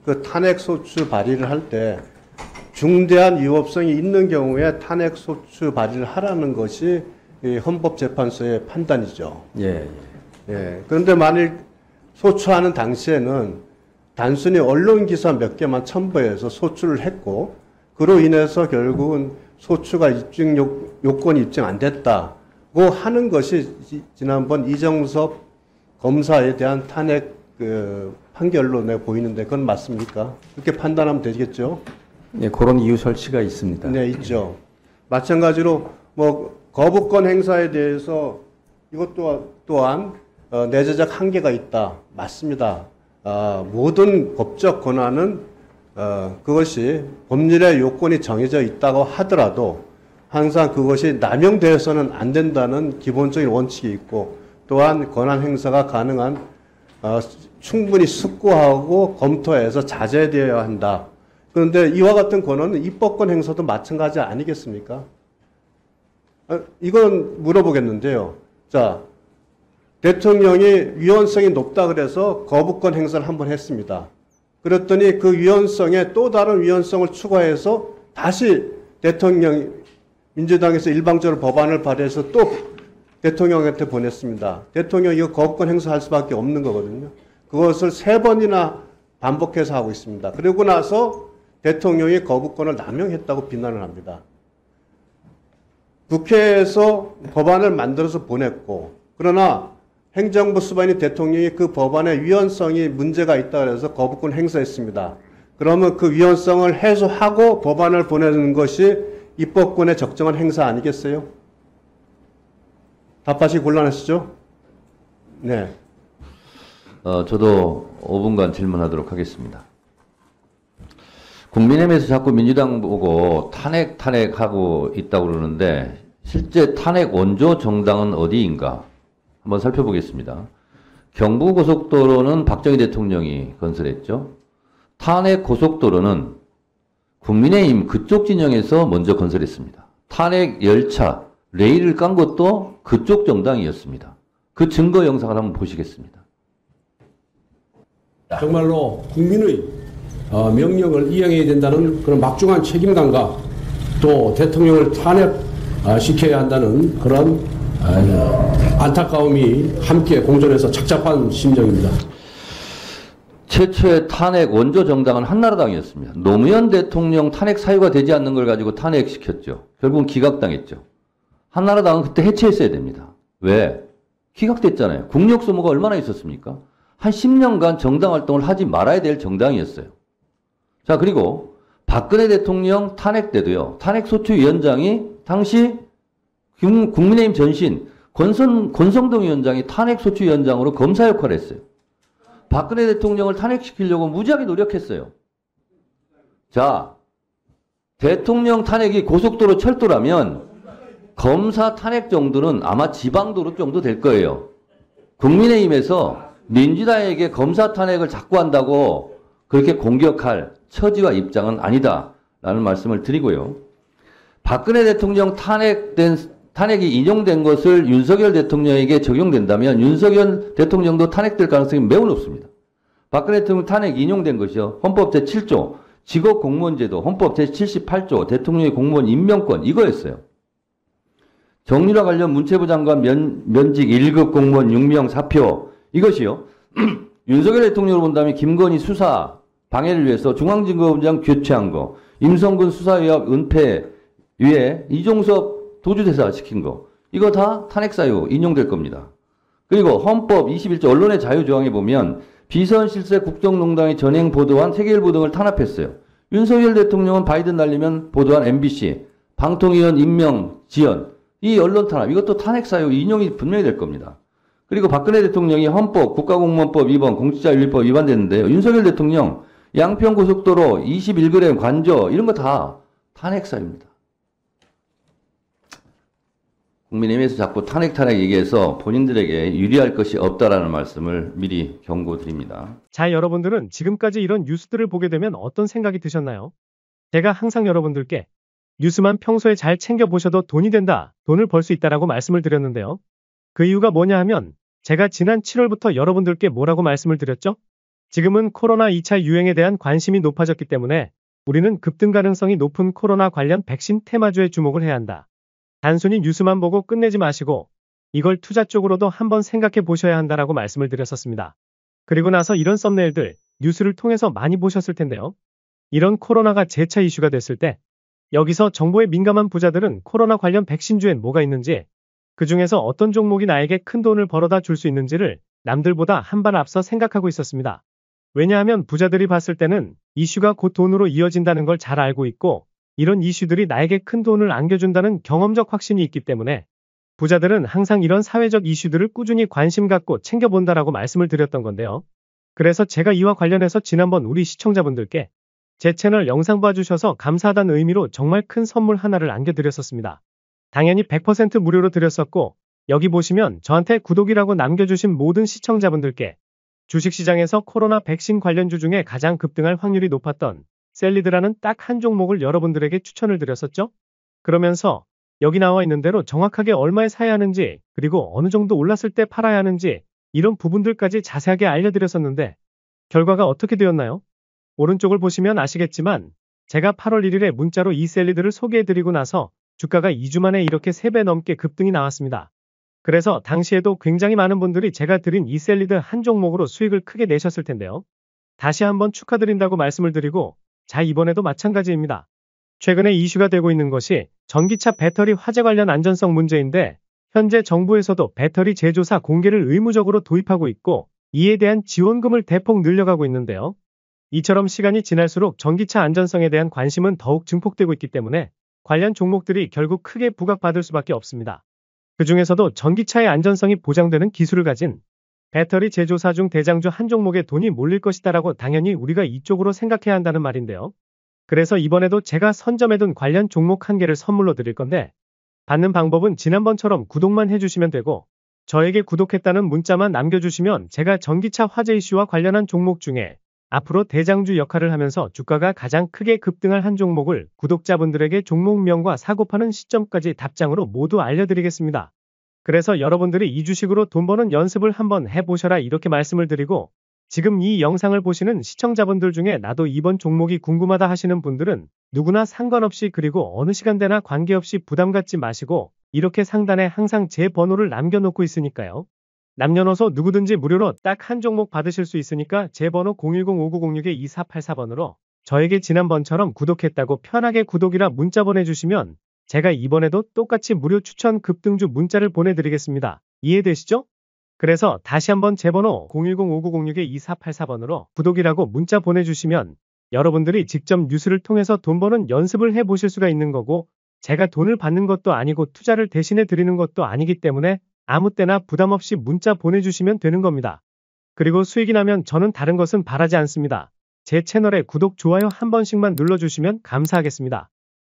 그 탄핵 소추 발의를 할 때 중대한 위법성이 있는 경우에 탄핵 소추 발의를 하라는 것이 이 헌법재판소의 판단이죠. 예. 예. 그런데 만일 소추하는 당시에는 단순히 언론 기사 몇 개만 첨부해서 소추를 했고 그로 인해서 결국은 소추가 요건이 입증 안 됐다고 하는 것이 지난번 이정섭 검사에 대한 탄핵 판결로 내가 보이는데 그건 맞습니까? 그렇게 판단하면 되겠죠? 예, 그런 이유 설치가 있습니다. 네, 있죠. 마찬가지로 뭐 거부권 행사에 대해서 이것 또한 내재적 한계가 있다. 맞습니다. 모든 법적 권한은 그것이 법률의 요건이 정해져 있다고 하더라도 항상 그것이 남용되어서는 안 된다는 기본적인 원칙이 있고 또한 권한 행사가 가능한 충분히 숙고하고 검토해서 자제되어야 한다. 그런데 이와 같은 권한은 입법권 행사도 마찬가지 아니겠습니까? 이건 물어보겠는데요. 자, 대통령이 위헌성이 높다 그래서 거부권 행사를 한번 했습니다. 그랬더니 그 위헌성에 또 다른 위헌성을 추가해서 다시 민주당에서 일방적으로 법안을 발의해서 또 대통령한테 보냈습니다. 대통령이 이거 거부권 행사할 수밖에 없는 거거든요. 그것을 3번이나 반복해서 하고 있습니다. 그리고 나서 대통령이 거부권을 남용했다고 비난을 합니다. 국회에서 법안을 만들어서 보냈고 그러나 행정부 수반인 대통령이 그 법안의 위헌성이 문제가 있다 그래서 거부권 행사했습니다. 그러면 그 위헌성을 해소하고 법안을 보내는 것이 입법권의 적정한 행사 아니겠어요? 답하시기 곤란하시죠? 네. 저도 5분간 질문하도록 하겠습니다. 국민의힘에서 자꾸 민주당 보고 탄핵하고 있다고 그러는데 실제 탄핵 원조 정당은 어디인가 한번 살펴보겠습니다. 경부고속도로는 박정희 대통령이 건설했죠. 탄핵 고속도로는 국민의힘 그쪽 진영에서 먼저 건설했습니다. 탄핵 열차, 레일을 깐 것도 그쪽 정당이었습니다. 그 증거 영상을 한번 보시겠습니다. 정말로 국민의 명령을 이행해야 된다는 그런 막중한 책임감과 또 대통령을 탄핵시켜야 한다는 그런 안타까움이 함께 공존해서 착잡한 심정입니다. 최초의 탄핵 원조 정당은 한나라당이었습니다. 노무현 대통령 탄핵 사유가 되지 않는 걸 가지고 탄핵시켰죠. 결국은 기각당했죠. 한나라당은 그때 해체했어야 됩니다. 왜? 기각됐잖아요. 국력 소모가 얼마나 있었습니까? 한 10년간 정당 활동을 하지 말아야 될 정당이었어요. 자, 그리고 박근혜 대통령 탄핵 때도요. 탄핵소추위원장이 당시 국민의힘 전신 권성동 위원장이 탄핵소추위원장으로 검사 역할을 했어요. 박근혜 대통령을 탄핵시키려고 무지하게 노력했어요. 자, 대통령 탄핵이 고속도로 철도라면 검사 탄핵 정도는 아마 지방도로 정도 될 거예요. 국민의힘에서 민주당에게 검사 탄핵을 자꾸 한다고 그렇게 공격할 처지와 입장은 아니다라는 말씀을 드리고요. 박근혜 대통령 탄핵이 인용된 것을 윤석열 대통령에게 적용된다면 윤석열 대통령도 탄핵될 가능성이 매우 높습니다. 박근혜 대통령 탄핵 인용된 것이요. 헌법 제7조, 직업공무원제도, 헌법 제78조, 대통령의 공무원 임명권 이거였어요. 정유라 관련 문체부 장관 면직 1급 공무원 6명 사표 이것이요. 윤석열 대통령으로 본다면 김건희 수사 방해를 위해서 중앙증거본장 교체한 거, 임성근 수사위원 은폐 위에 이종섭 도주대사 시킨 거 이거 다 탄핵사유 인용될 겁니다. 그리고 헌법 21조 언론의 자유 조항에 보면 비선실세 국정농단의 전행 보도한 세계일보 등을 탄압했어요. 윤석열 대통령은 바이든 날리면 보도한 MBC, 방통위원 임명 지연 이 언론 탄압 이것도 탄핵사유 인용이 분명히 될 겁니다. 그리고 박근혜 대통령이 헌법, 국가공무원법 위반, 공직자윤리법 위반됐는데요. 윤석열 대통령 양평고속도로 21g 관저 이런 거 다 탄핵사유입니다. 국민의힘에서 자꾸 탄핵 얘기해서 본인들에게 유리할 것이 없다라는 말씀을 미리 경고드립니다. 자, 여러분들은 지금까지 이런 뉴스들을 보게 되면 어떤 생각이 드셨나요? 제가 항상 여러분들께 뉴스만 평소에 잘 챙겨보셔도 돈이 된다, 돈을 벌 수 있다라고 말씀을 드렸는데요. 그 이유가 뭐냐 하면 제가 지난 7월부터 여러분들께 뭐라고 말씀을 드렸죠? 지금은 코로나 2차 유행에 대한 관심이 높아졌기 때문에 우리는 급등 가능성이 높은 코로나 관련 백신 테마주에 주목을 해야 한다. 단순히 뉴스만 보고 끝내지 마시고 이걸 투자 쪽으로도 한번 생각해 보셔야 한다라고 말씀을 드렸었습니다. 그리고 나서 이런 썸네일들 뉴스를 통해서 많이 보셨을 텐데요. 이런 코로나가 재차 이슈가 됐을 때 여기서 정보에 민감한 부자들은 코로나 관련 백신주엔 뭐가 있는지, 그 중에서 어떤 종목이 나에게 큰 돈을 벌어다 줄 수 있는지를 남들보다 한 발 앞서 생각하고 있었습니다. 왜냐하면 부자들이 봤을 때는 이슈가 곧 돈으로 이어진다는 걸 잘 알고 있고 이런 이슈들이 나에게 큰 돈을 안겨준다는 경험적 확신이 있기 때문에 부자들은 항상 이런 사회적 이슈들을 꾸준히 관심 갖고 챙겨본다라고 말씀을 드렸던 건데요. 그래서 제가 이와 관련해서 지난번 우리 시청자분들께 제 채널 영상 봐주셔서 감사하다는 의미로 정말 큰 선물 하나를 안겨드렸었습니다. 당연히 100% 무료로 드렸었고 여기 보시면 저한테 구독이라고 남겨주신 모든 시청자분들께 주식시장에서 코로나 백신 관련주 중에 가장 급등할 확률이 높았던 셀리드라는 딱 한 종목을 여러분들에게 추천을 드렸었죠? 그러면서 여기 나와 있는 대로 정확하게 얼마에 사야 하는지 그리고 어느 정도 올랐을 때 팔아야 하는지 이런 부분들까지 자세하게 알려드렸었는데 결과가 어떻게 되었나요? 오른쪽을 보시면 아시겠지만 제가 8월 1일에 문자로 이 셀리드를 소개해드리고 나서 주가가 2주 만에 이렇게 3배 넘게 급등이 나왔습니다. 그래서 당시에도 굉장히 많은 분들이 제가 드린 이 셀리드 한 종목으로 수익을 크게 내셨을 텐데요. 다시 한번 축하드린다고 말씀을 드리고 자 이번에도 마찬가지입니다. 최근에 이슈가 되고 있는 것이 전기차 배터리 화재 관련 안전성 문제인데 현재 정부에서도 배터리 제조사 공개를 의무적으로 도입하고 있고 이에 대한 지원금을 대폭 늘려가고 있는데요. 이처럼 시간이 지날수록 전기차 안전성에 대한 관심은 더욱 증폭되고 있기 때문에 관련 종목들이 결국 크게 부각받을 수밖에 없습니다. 그 중에서도 전기차의 안전성이 보장되는 기술을 가진 배터리 제조사 중 대장주 한 종목에 돈이 몰릴 것이다라고 당연히 우리가 이쪽으로 생각해야 한다는 말인데요. 그래서 이번에도 제가 선점해둔 관련 종목 한 개를 선물로 드릴 건데 받는 방법은 지난번처럼 구독만 해주시면 되고 저에게 구독했다는 문자만 남겨주시면 제가 전기차 화재 이슈와 관련한 종목 중에 앞으로 대장주 역할을 하면서 주가가 가장 크게 급등할 한 종목을 구독자분들에게 종목명과 사고 파는 시점까지 답장으로 모두 알려드리겠습니다. 그래서 여러분들이 이 주식으로 돈 버는 연습을 한번 해보셔라 이렇게 말씀을 드리고 지금 이 영상을 보시는 시청자분들 중에 나도 이번 종목이 궁금하다 하시는 분들은 누구나 상관없이 그리고 어느 시간대나 관계없이 부담 갖지 마시고 이렇게 상단에 항상 제 번호를 남겨놓고 있으니까요. 남녀노소 누구든지 무료로 딱 한 종목 받으실 수 있으니까 제 번호 010-5906-2484번으로 저에게 지난번처럼 구독했다고 편하게 구독이라 문자 보내주시면 제가 이번에도 똑같이 무료 추천 급등주 문자를 보내드리겠습니다. 이해되시죠? 그래서 다시 한번 제 번호 010-5906-2484번으로 구독이라고 문자 보내주시면 여러분들이 직접 뉴스를 통해서 돈 버는 연습을 해보실 수가 있는 거고 제가 돈을 받는 것도 아니고 투자를 대신해 드리는 것도 아니기 때문에 아무 때나 부담 없이 문자 보내주시면 되는 겁니다. 그리고 수익이 나면 저는 다른 것은 바라지 않습니다. 제 채널에 구독, 좋아요 한 번씩만 눌러주시면 감사하겠습니다.